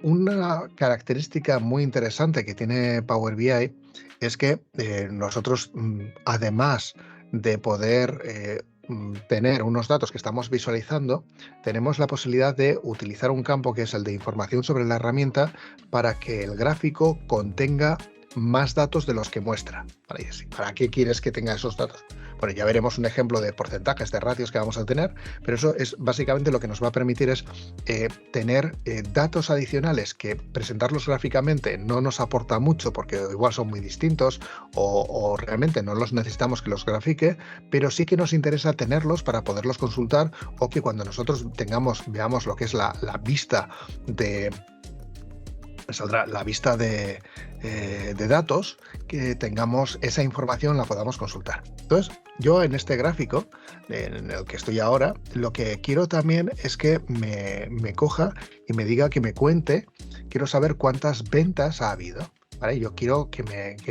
una característica muy interesante que tiene Power BI es que nosotros, además de poder tener unos datos que estamos visualizando, tenemos la posibilidad de utilizar un campo que es el de información sobre la herramienta para que el gráfico contenga más datos de los que muestra. ¿Vale? Y así, ¿para qué quieres que tenga esos datos? Bueno, ya veremos un ejemplo de porcentajes, de ratios que vamos a tener, pero eso es básicamente lo que nos va a permitir es tener datos adicionales que presentarlos gráficamente no nos aporta mucho porque igual son muy distintos o realmente no los necesitamos que los grafique, pero sí que nos interesa tenerlos para poderlos consultar o que cuando nosotros veamos lo que es la vista de saldrá la vista de datos, que tengamos esa información, la podamos consultar. Entonces, yo en este gráfico en el que estoy ahora, lo que quiero también es que me coja y me diga, que me cuente, quiero saber cuántas ventas ha habido. ¿Vale? Yo quiero que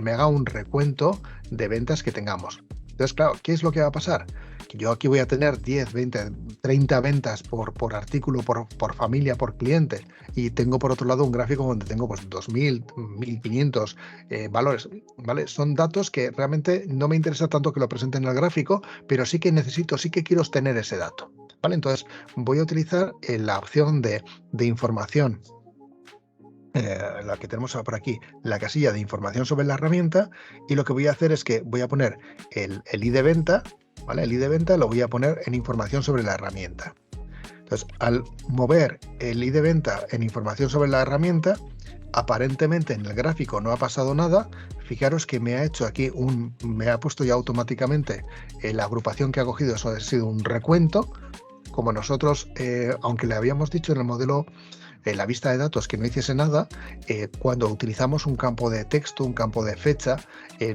me haga un recuento de ventas que tengamos. Entonces, claro, ¿qué es lo que va a pasar? Que yo aquí voy a tener 10, 20, 30 ventas por artículo, por familia, por cliente, y tengo por otro lado un gráfico donde tengo pues 2.000, 1.500 valores. ¿Vale? Son datos que realmente no me interesa tanto que lo presenten en el gráfico, pero sí que necesito, sí que quiero tener ese dato. ¿Vale? Entonces voy a utilizar la opción de información, la que tenemos por aquí, la casilla de información sobre la herramienta, y lo que voy a hacer es que voy a poner el ID de venta, ¿vale? El ID de venta lo voy a poner en información sobre la herramienta. Entonces, al mover el ID de venta en información sobre la herramienta, aparentemente en el gráfico no ha pasado nada. Fijaros que me ha hecho aquí me ha puesto ya automáticamente la agrupación que ha cogido, eso ha sido un recuento. Como nosotros, aunque le habíamos dicho en el modelo, en la vista de datos, que no hiciese nada, cuando utilizamos un campo de texto, un campo de fecha,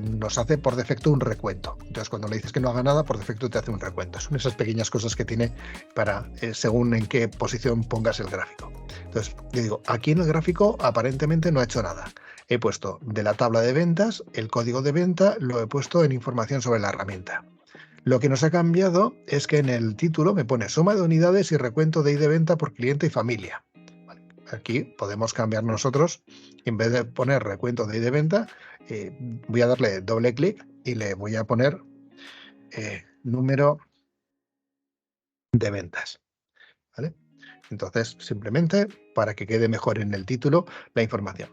nos hace por defecto un recuento. Entonces, cuando le dices que no haga nada, por defecto te hace un recuento. Son esas pequeñas cosas que tiene para según en qué posición pongas el gráfico. Entonces, yo digo, aquí en el gráfico aparentemente no ha hecho nada. He puesto de la tabla de ventas, el código de venta lo he puesto en información sobre la herramienta. Lo que nos ha cambiado es que en el título me pone suma de unidades y recuento de ID de venta por cliente y familia. Aquí podemos cambiar nosotros, en vez de poner recuento de ID de venta, voy a darle doble clic y le voy a poner número de ventas. ¿Vale? Entonces, simplemente para que quede mejor en el título la información.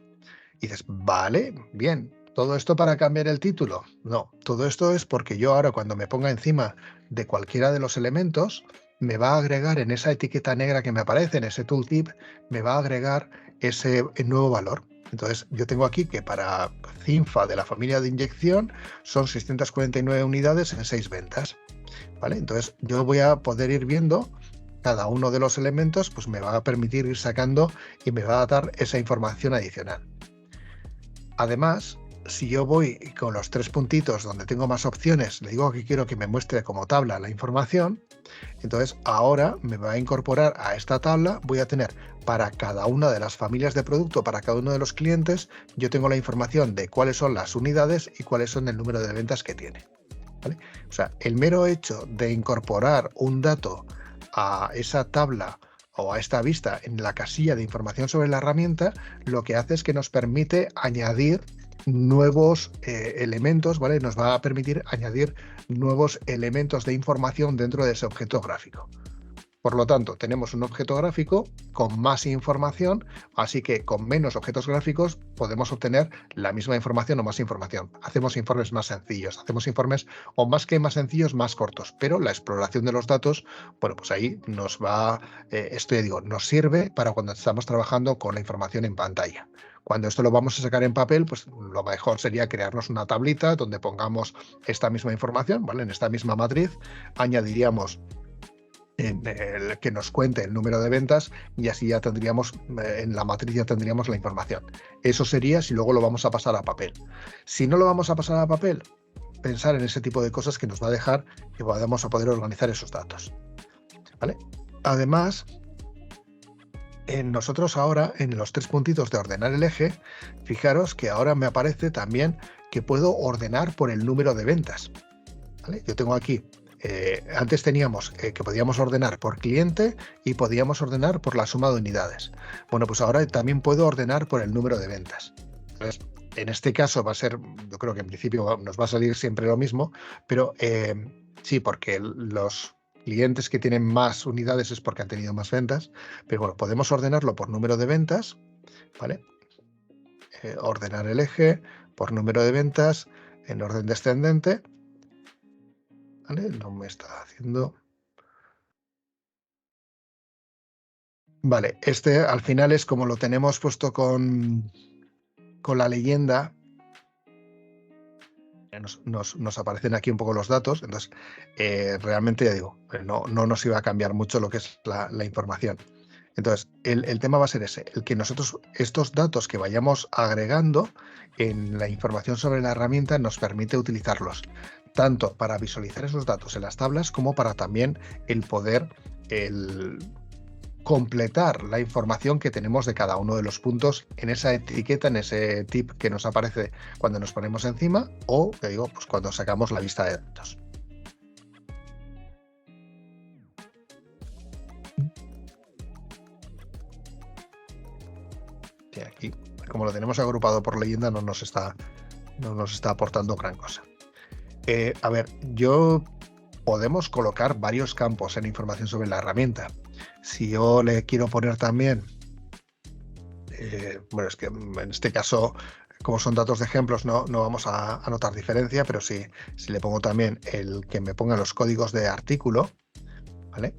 Y dices, vale, bien, ¿todo esto para cambiar el título? No, todo esto es porque yo ahora, cuando me ponga encima de cualquiera de los elementos, me va a agregar en esa etiqueta negra que me aparece, en ese tooltip, me va a agregar ese nuevo valor. Entonces, yo tengo aquí que para CINFA de la familia de inyección son 649 unidades en 6 ventas. ¿Vale? Entonces, yo voy a poder ir viendo cada uno de los elementos, pues me va a permitir ir sacando y me va a dar esa información adicional. Además, si yo voy con los 3 puntitos donde tengo más opciones, le digo que quiero que me muestre como tabla la información, entonces ahora me va a incorporar a esta tabla, voy a tener para cada una de las familias de producto, para cada uno de los clientes, yo tengo la información de cuáles son las unidades y cuáles son el número de ventas que tiene. ¿Vale? O sea, el mero hecho de incorporar un dato a esa tabla o a esta vista en la casilla de información sobre la herramienta, lo que hace es que nos permite añadir nuevos elementos, ¿vale? Nos va a permitir añadir nuevos elementos de información dentro de ese objeto gráfico. Por lo tanto, tenemos un objeto gráfico con más información, así que con menos objetos gráficos podemos obtener la misma información o más información. Hacemos informes más sencillos, hacemos informes, o más que más sencillos, más cortos, pero la exploración de los datos, bueno, pues ahí nos va, esto ya digo, nos sirve para cuando estamos trabajando con la información en pantalla. Cuando esto lo vamos a sacar en papel, pues lo mejor sería crearnos una tablita donde pongamos esta misma información, ¿vale? En esta misma matriz añadiríamos el que nos cuente el número de ventas, y así ya tendríamos, en la matriz ya tendríamos la información. Eso sería si luego lo vamos a pasar a papel. Si no lo vamos a pasar a papel, pensar en ese tipo de cosas que nos va a dejar que vamos a poder organizar esos datos. ¿Vale? Además, nosotros ahora, en los 3 puntitos de ordenar el eje, fijaros que ahora me aparece también que puedo ordenar por el número de ventas. ¿Vale? Yo tengo aquí Antes teníamos que podíamos ordenar por cliente y podíamos ordenar por la suma de unidades. Bueno, pues ahora también puedo ordenar por el número de ventas. Entonces, en este caso va a ser, yo creo que en principio nos va a salir siempre lo mismo, pero sí, porque los clientes que tienen más unidades es porque han tenido más ventas, pero bueno, podemos ordenarlo por número de ventas, ¿vale? Ordenar el eje por número de ventas en orden descendente, ¿vale? No me está haciendo... Vale, este al final es como lo tenemos puesto con la leyenda, nos aparecen aquí un poco los datos, entonces realmente ya digo, no nos iba a cambiar mucho lo que es la información. Entonces, el tema va a ser ese, el que nosotros estos datos que vayamos agregando en la información sobre la herramienta nos permite utilizarlos tanto para visualizar esos datos en las tablas como para también el poder completar la información que tenemos de cada uno de los puntos en esa etiqueta, en ese tip que nos aparece cuando nos ponemos encima o, te digo, pues cuando sacamos la vista de datos. Sí, aquí, como lo tenemos agrupado por leyenda, no nos está aportando gran cosa. A ver, podemos colocar varios campos en información sobre la herramienta. Si yo le quiero poner también, bueno, es que en este caso, como son datos de ejemplos, no vamos a notar diferencia, pero si le pongo también el que me ponga los códigos de artículo, ¿vale?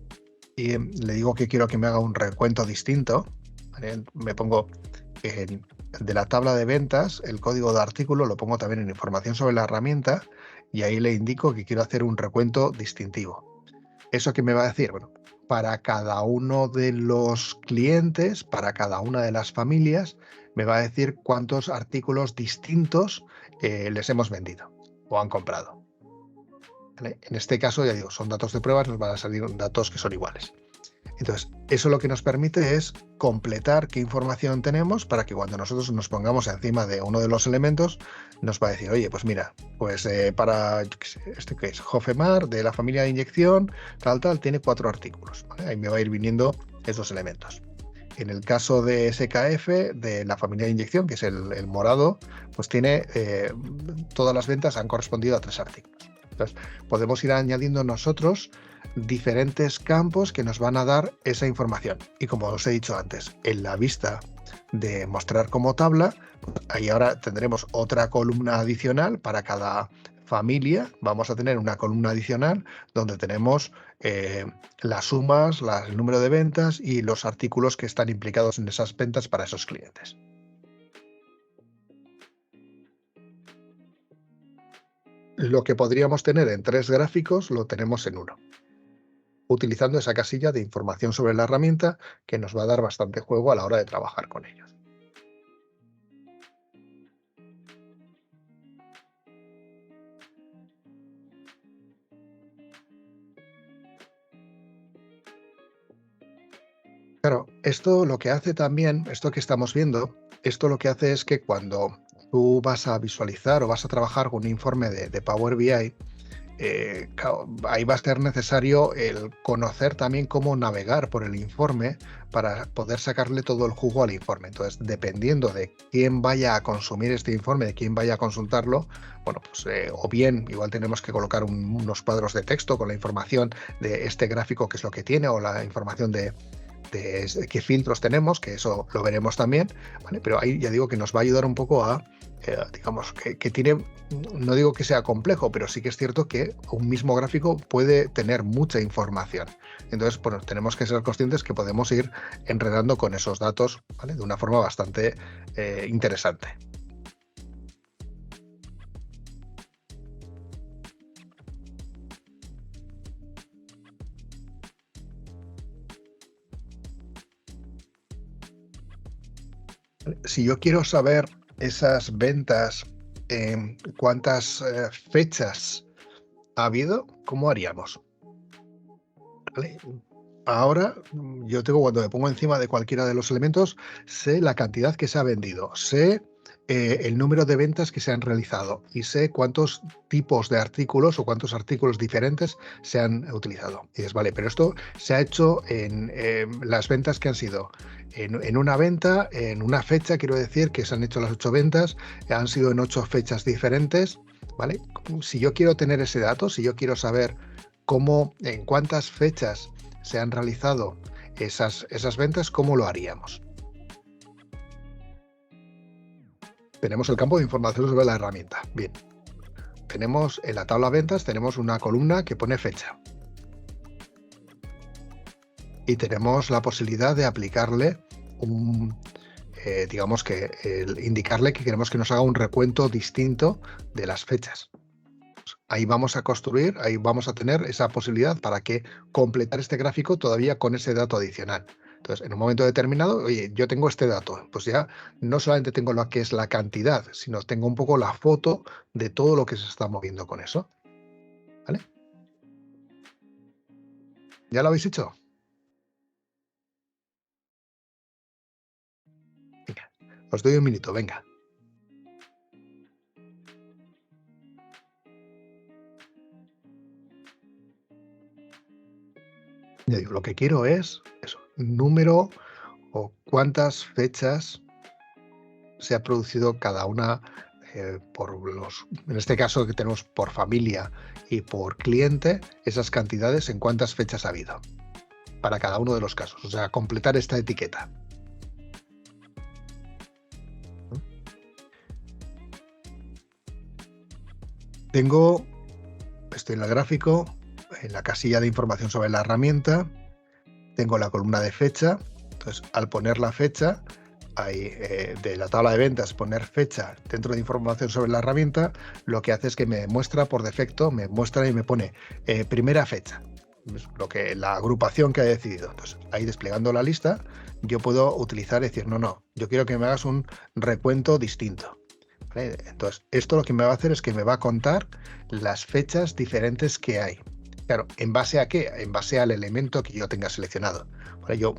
Y le digo que quiero que me haga un recuento distinto, ¿vale? Me pongo de la tabla de ventas, el código de artículo lo pongo también en información sobre la herramienta y ahí le indico que quiero hacer un recuento distintivo. ¿Eso qué me va a decir? Bueno, para cada uno de los clientes, para cada una de las familias, me va a decir cuántos artículos distintos les hemos vendido o han comprado. ¿Vale? En este caso, ya digo, son datos de pruebas, nos van a salir datos que son iguales. Entonces, eso lo que nos permite es completar qué información tenemos para que cuando nosotros nos pongamos encima de uno de los elementos, nos va a decir, oye, pues mira, pues para este que es Jofemar, de la familia de inyección, tal, tiene 4 artículos. ¿Vale? Ahí me va a ir viniendo esos elementos. En el caso de SKF, de la familia de inyección, que es el morado, pues tiene todas las ventas han correspondido a 3 artículos. Entonces, podemos ir añadiendo nosotros diferentes campos que nos van a dar esa información. Y como os he dicho antes, en la vista de mostrar como tabla, ahí ahora tendremos otra columna adicional para cada familia. Vamos a tener una columna adicional donde tenemos las sumas, el número de ventas y los artículos que están implicados en esas ventas para esos clientes. Lo que podríamos tener en 3 gráficos lo tenemos en uno, utilizando esa casilla de información sobre la herramienta que nos va a dar bastante juego a la hora de trabajar con ellos. Claro, esto lo que hace también, esto que estamos viendo, esto lo que hace es que cuando tú vas a visualizar o vas a trabajar con un informe de Power BI, claro, ahí va a ser necesario el conocer también cómo navegar por el informe para poder sacarle todo el jugo al informe. Entonces, dependiendo de quién vaya a consumir este informe, de quién vaya a consultarlo, bueno, pues o bien igual tenemos que colocar unos cuadros de texto con la información de este gráfico, que es lo que tiene, o la información de qué filtros tenemos, que eso lo veremos también, ¿vale? Pero ahí ya digo que nos va a ayudar un poco a, digamos, que tiene, no digo que sea complejo, pero sí que es cierto que un mismo gráfico puede tener mucha información. Entonces, bueno, tenemos que ser conscientes que podemos ir enredando con esos datos, ¿vale? De una forma bastante interesante. Si yo quiero saber esas ventas, cuántas fechas ha habido, ¿cómo haríamos? ¿Vale? Ahora, yo tengo, cuando me pongo encima de cualquiera de los elementos, sé la cantidad que se ha vendido, sé el número de ventas que se han realizado y sé cuántos tipos de artículos o cuántos artículos diferentes se han utilizado. Y dices, vale, pero esto se ha hecho en las ventas que han sido en una venta, en una fecha, quiero decir que se han hecho las 8 ventas, han sido en 8 fechas diferentes, ¿vale? Si yo quiero tener ese dato, si yo quiero saber en cuántas fechas se han realizado esas ventas, ¿cómo lo haríamos? Tenemos el campo de información sobre la herramienta. Bien, tenemos en la tabla ventas, tenemos una columna que pone fecha. Y tenemos la posibilidad de aplicarle digamos que indicarle que queremos que nos haga un recuento distinto de las fechas. Ahí vamos a construir, ahí vamos a tener esa posibilidad para que completar este gráfico todavía con ese dato adicional. Entonces, en un momento determinado, oye, yo tengo este dato, pues ya no solamente tengo lo que es la cantidad, sino tengo un poco la foto de todo lo que se está moviendo con eso. ¿Vale? ¿Ya lo habéis hecho? Venga, os doy un minuto, venga. Ya digo, lo que quiero es eso, número o cuántas fechas se ha producido cada una en este caso que tenemos por familia y por cliente, esas cantidades en cuántas fechas ha habido para cada uno de los casos, o sea, completar esta etiqueta. Estoy en el gráfico, en la casilla de información sobre la herramienta, tengo la columna de fecha, entonces al poner la fecha, de la tabla de ventas, poner fecha dentro de información sobre la herramienta, lo que hace es que me muestra por defecto, me muestra y me pone primera fecha, la agrupación que ha decidido. Entonces, ahí desplegando la lista, yo puedo utilizar y decir, no, yo quiero que me hagas un recuento distinto. ¿Vale? Entonces, esto lo que me va a hacer es que me va a contar las fechas diferentes que hay. Claro, ¿en base a qué? En base al elemento que yo tenga seleccionado. ¿Vale? Yo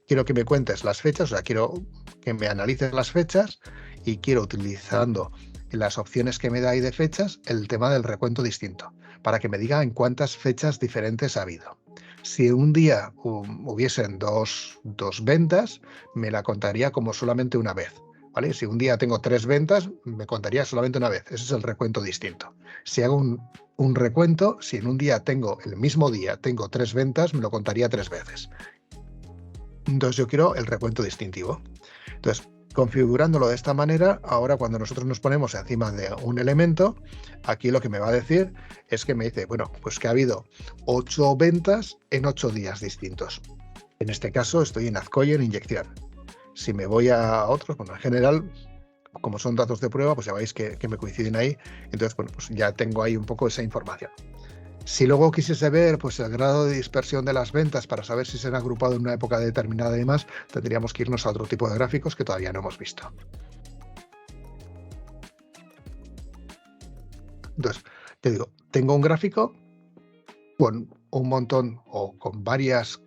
quiero que me cuentes las fechas, o sea, quiero que me analices las fechas y quiero, utilizando las opciones que me da ahí de fechas, el tema del recuento distinto, para que me diga en cuántas fechas diferentes ha habido. Si un día hubiesen dos ventas, me la contaría como solamente una vez. ¿Vale? Si un día tengo 3 ventas, me contaría solamente una vez. Ese es el recuento distinto. Si hago un recuento, si en un día el mismo día tengo 3 ventas, me lo contaría 3 veces. Entonces yo quiero el recuento distintivo. Entonces, configurándolo de esta manera, ahora cuando nosotros nos ponemos encima de un elemento, aquí lo que me va a decir es que me dice, bueno, pues que ha habido 8 ventas en 8 días distintos. En este caso estoy en Azcoy en inyección. Si me voy a otros, bueno, en general, como son datos de prueba, pues ya veis que me coinciden ahí. Entonces, bueno, pues ya tengo ahí un poco esa información. Si luego quisiese ver pues el grado de dispersión de las ventas para saber si se han agrupado en una época determinada y demás, tendríamos que irnos a otro tipo de gráficos que todavía no hemos visto. Entonces, te digo, tengo un gráfico con un montón o con varios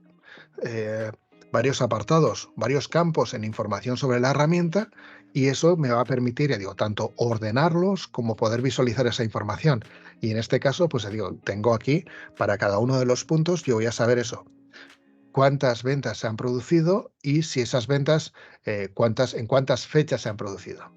apartados, varios campos en información sobre la herramienta, y eso me va a permitir, ya digo, tanto ordenarlos como poder visualizar esa información. Y en este caso, pues ya digo, tengo aquí para cada uno de los puntos, yo voy a saber eso, cuántas ventas se han producido y si esas ventas, en cuántas fechas se han producido.